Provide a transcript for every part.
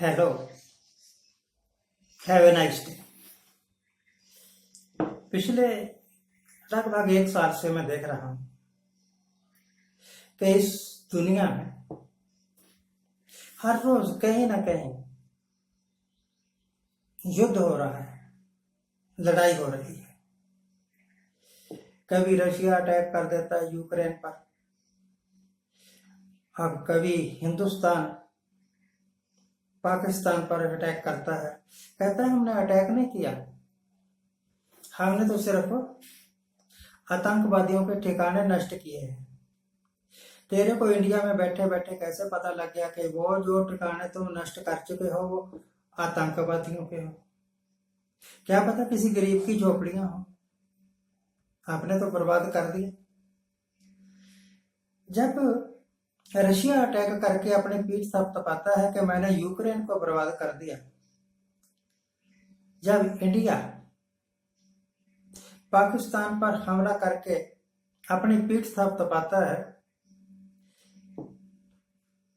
Hello, have a nice day. पिछले लगभग 1 साल से मैं देख रहा हूं कि इस दुनिया में हर रोज कहीं ना कहीं युद्ध हो रहा है, लड़ाई हो रही है। कभी रशिया अटैक कर देता है यूक्रेन पर, अब कभी हिंदुस्तान पाकिस्तान पर अटैक करता है। कहता है हमने अटैक नहीं किया, हमने तो सिर्फ आतंकवादियों के ठिकाने नष्ट किए हैं। तेरे को इंडिया में बैठे बैठे कैसे पता लग गया कि वो जो ठिकाने तुम नष्ट कर चुके हो वो आतंकवादियों के हो? क्या पता किसी गरीब की झोपड़ियां हो, आपने तो बर्बाद कर दिया। जब रशिया अटैक करके अपनी पीठ थपथपाता है कि मैंने यूक्रेन को बर्बाद कर दिया, जब इंडिया पाकिस्तान पर हमला करके अपनी पीठ थपथपाता है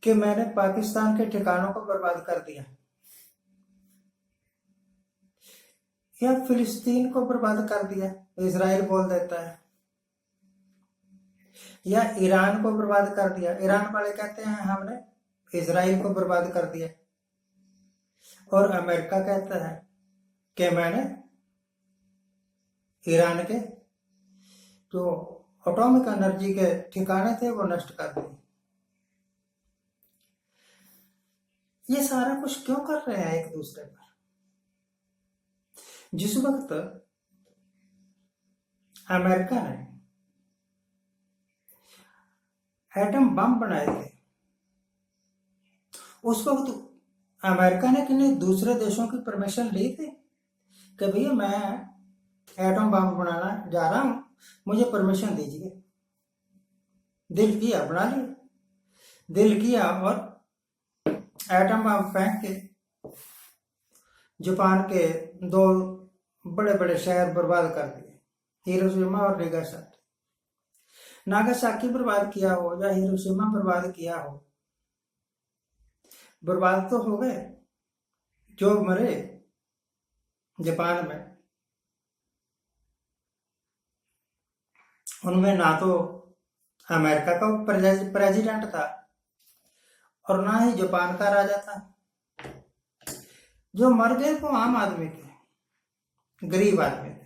कि मैंने पाकिस्तान के ठिकानों को बर्बाद कर दिया, या फिलिस्तीन को बर्बाद कर दिया, इजराइल बोल देता है, या ईरान को बर्बाद कर दिया, ईरान वाले कहते हैं हमने इजराइल को बर्बाद कर दिया, और अमेरिका कहता है कि मैंने ईरान के जो एटॉमिक एनर्जी के ठिकाने थे वो नष्ट कर दिए। ये सारा कुछ क्यों कर रहे हैं एक दूसरे पर? जिस वक्त अमेरिका ने एटम बम बनाए थे, उस वक्त अमेरिका ने किन्हीं दूसरे देशों की परमिशन ली थी कि भैया मैं एटम बम बनाना जा रहा हूं, मुझे परमिशन दीजिए। दिल किया बना लिया, दिल किया और एटम बम फेंक के जापान के 2 बड़े बड़े शहर बर्बाद कर दिए, हिरोशिमा और नागासाकी बर्बाद किया हो या हिरोशिमा बर्बाद किया हो, बर्बाद तो हो गए। जो मरे जापान में, उनमें ना तो अमेरिका का प्रेसिडेंट था और ना ही जापान का राजा था। जो मर गए वो आम आदमी थे, गरीब आदमी थे।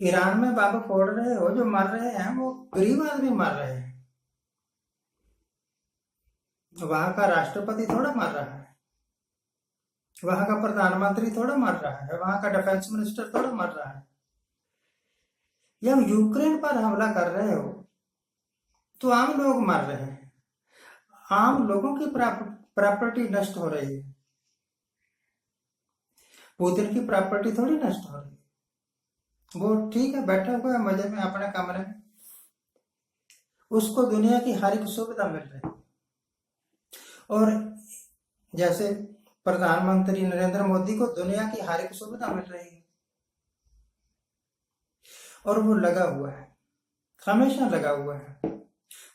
ईरान में बम फोड़ रहे हो, जो मर रहे हैं वो गरीब आदमी मर रहे हैं। वहां का राष्ट्रपति थोड़ा मर रहा है, वहां का प्रधानमंत्री थोड़ा मर रहा है, वहां का डिफेंस मिनिस्टर थोड़ा मर रहा है। जब यूक्रेन पर हमला कर रहे हो तो आम लोग मर रहे हैं, आम लोगों की प्रॉपर्टी नष्ट हो रही है। पुतिन की प्रॉपर्टी थोड़ी नष्ट हो रही है, वो ठीक है बैठा हुआ है मजे में अपने कमरे में, उसको दुनिया की हर एक सुविधा मिल रही है। और जैसे प्रधानमंत्री नरेंद्र मोदी को दुनिया की हर एक सुविधा मिल रही है, और वो लगा हुआ है, हमेशा लगा हुआ है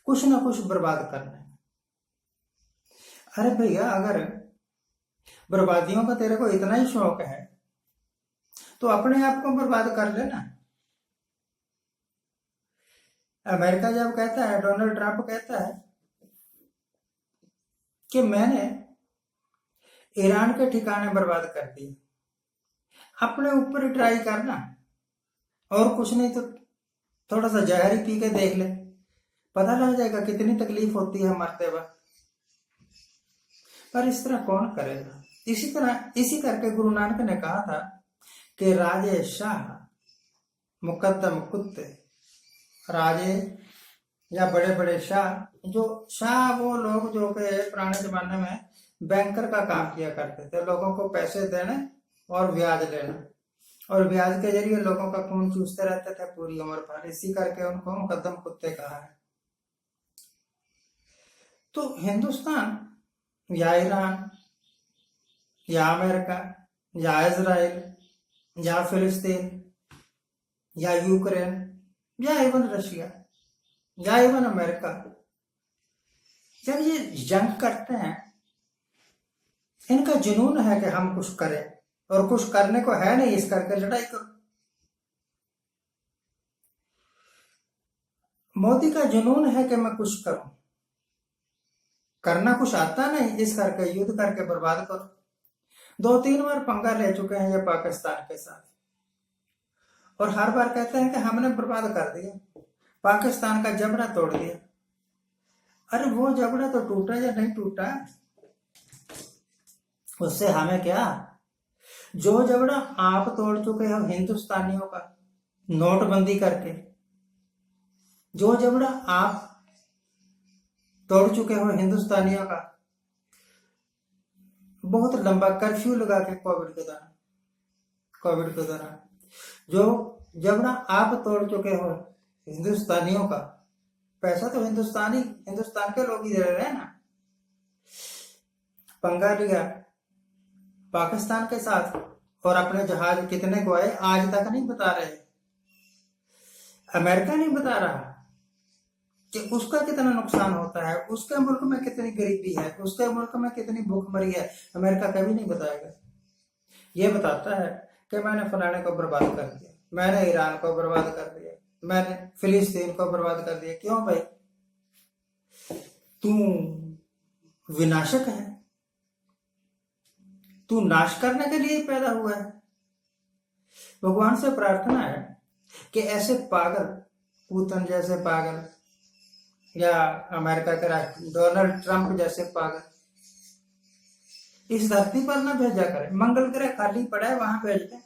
कुछ ना कुछ बर्बाद करने में। अरे भैया, अगर बर्बादियों का तेरे को इतना ही शौक है तो अपने आप को बर्बाद कर लेना। अमेरिका जब कहता है, डोनाल्ड ट्रंप कहता है कि मैंने ईरान के ठिकाने बर्बाद कर दिए, अपने ऊपर ही ट्राई करना, और कुछ नहीं तो थोड़ा सा जहर ही पी के देख ले, पता लग जाएगा कितनी तकलीफ होती है मरते वक्त। पर इस तरह कौन करेगा? इसी करके गुरु नानक ने कहा था कि राजे शाह मुकद्दम कुत्ते। राजे या बड़े बड़े शाह, जो शाह वो लोग जो के पुराने जमाने में बैंकर का काम किया करते थे, लोगों को पैसे देने और ब्याज लेना, और ब्याज के जरिए लोगों का खून चूसते रहते थे पूरी उम्र भर। इसी करके उनको मुकद्दम कुत्ते कहा है। तो हिंदुस्तान या ईरान या अमेरिका या इजराइल या फिलिस्तीन या यूक्रेन या इवन रशिया या इवन अमेरिका, जब ये जंग करते हैं इनका जुनून है कि हम कुछ करें, और कुछ करने को है नहीं, इस करके लड़ाई करो। मोदी का जुनून है कि मैं कुछ करूं, करना कुछ आता नहीं, इस करके युद्ध करके बर्बाद करो। 2-3 बार पंगा ले चुके हैं ये पाकिस्तान के साथ, और हर बार कहते हैं कि हमने बर्बाद कर दिया, पाकिस्तान का जबड़ा तोड़ दिया। अरे वो जबड़ा तो टूटा या नहीं टूटा, उससे हमें क्या। जो जबड़ा आप तोड़ चुके हो हिंदुस्तानियों का नोटबंदी करके, जो जबड़ा आप तोड़ चुके हो हिंदुस्तानियों का बहुत लंबा कर्फ्यू लगा के कोविड के दौरान, जो जबड़ा आप तोड़ चुके हो हिंदुस्तानियों का, पैसा तो हिंदुस्तान के लोग ही दे रहे हैं ना। पंगा लिया पाकिस्तान के साथ, और अपने जहाज कितने गए आज तक नहीं बता रहे। अमेरिका नहीं बता रहा कि उसका कितना नुकसान होता है, उसके मुल्क में कितनी गरीबी है, उसके मुल्क में कितनी भूखमरी है, अमेरिका कभी नहीं बताएगा। ये बताता है कि मैंने फलाने को बर्बाद कर दिया, मैंने ईरान को बर्बाद कर दिया, मैंने फिलिस्तीन को बर्बाद कर दिया। क्यों भाई, तू विनाशक है, तू नाश करने के लिए पैदा हुआ है। भगवान से प्रार्थना है कि ऐसे पागल, पुतिन जैसे पागल, या अमेरिका के राष्ट्रपति डोनाल्ड ट्रंप जैसे पागल इस धरती पर ना भेजा करे। मंगल ग्रह खाली पड़ा है, वहां भेज दे,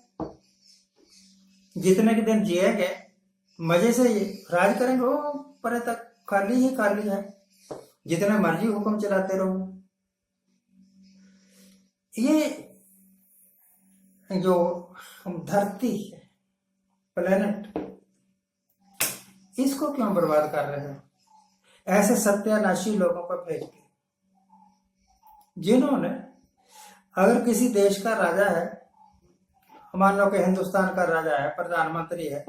जितने के दिन जिएंगे मजे से राज करेंगे, वो परे तक खाली ही खाली है, जितने मर्जी हुक्म चलाते रहो। ये जो धरती है, प्लेनेट, इसको क्यों बर्बाद कर रहे हैं ऐसे सत्यानाशी लोगों को भेज के, जिन्होंने, अगर किसी देश का राजा है, मान लो कि हिंदुस्तान का राजा है, प्रधानमंत्री है,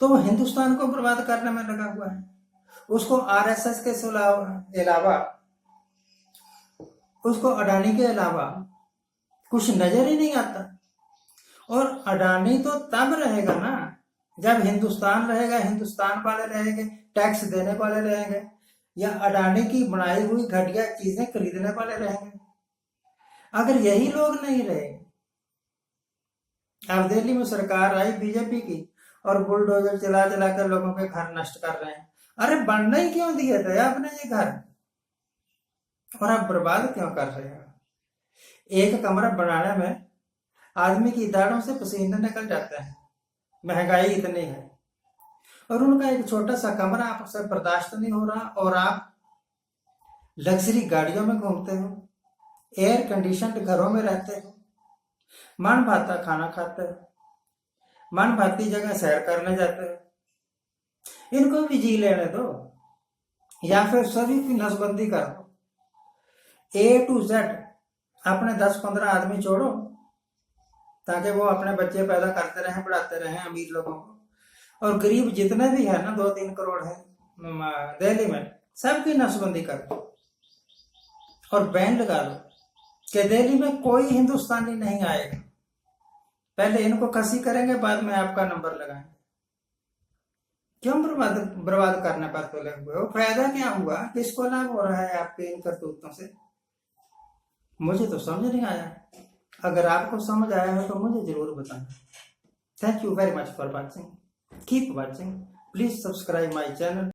तो वो हिंदुस्तान को बर्बाद करने में लगा हुआ है। उसको आरएसएस के अलावा, उसको अडानी के अलावा कुछ नजर ही नहीं आता। और अडानी तो तब रहेगा ना जब हिंदुस्तान रहेगा, हिंदुस्तान वाले रहेंगे, टैक्स देने वाले रहेंगे, या अडानी की बनाई हुई घटिया चीजें खरीदने वाले रहेंगे। अगर यही लोग नहीं रहे, अब दिल्ली में सरकार आई बीजेपी की, और बुलडोजर चला चला कर लोगों के घर नष्ट कर रहे हैं। अरे बनने ही क्यों दिए थे आपने ये घर, और आप बर्बाद क्यों कर रहे हो। एक कमरा बनाने में आदमी की दाढ़ों से पसीने निकल जाते हैं, महंगाई इतनी है, और उनका एक छोटा सा कमरा आपसे बर्दाश्त नहीं हो रहा, और आप लग्जरी गाड़ियों में घूमते हो, एयर कंडीशनड घरों में रहते हो, मन भाता खाना खाते हो, मन भाती जगह सैर करने जाते हो। इनको भी जी लेने दो, या फिर सभी की नसबंदी कर दो। A to Z अपने 10-15 आदमी छोड़ो, ताकि वो अपने बच्चे पैदा करते रहें, पढ़ाते रहें अमीर लोगों को, और गरीब जितने भी है ना 2-3 करोड़ है दिल्ली में, सबकी नसबंदी कर दो, और बैन लगा दो कि दिल्ली में कोई हिंदुस्तानी नहीं आएगा। पहले इनको कसी करेंगे, बाद में आपका नंबर लगाएंगे। क्यों बर्बाद करने पर तुले हुए हो, फायदा क्या हुआ, किसको लाभ हो रहा है आपके इन करतूतों से, मुझे तो समझ नहीं आया। अगर आपको समझ आया है तो मुझे जरूर बताना। Thank you very much for watching, keep watching, please subscribe my channel.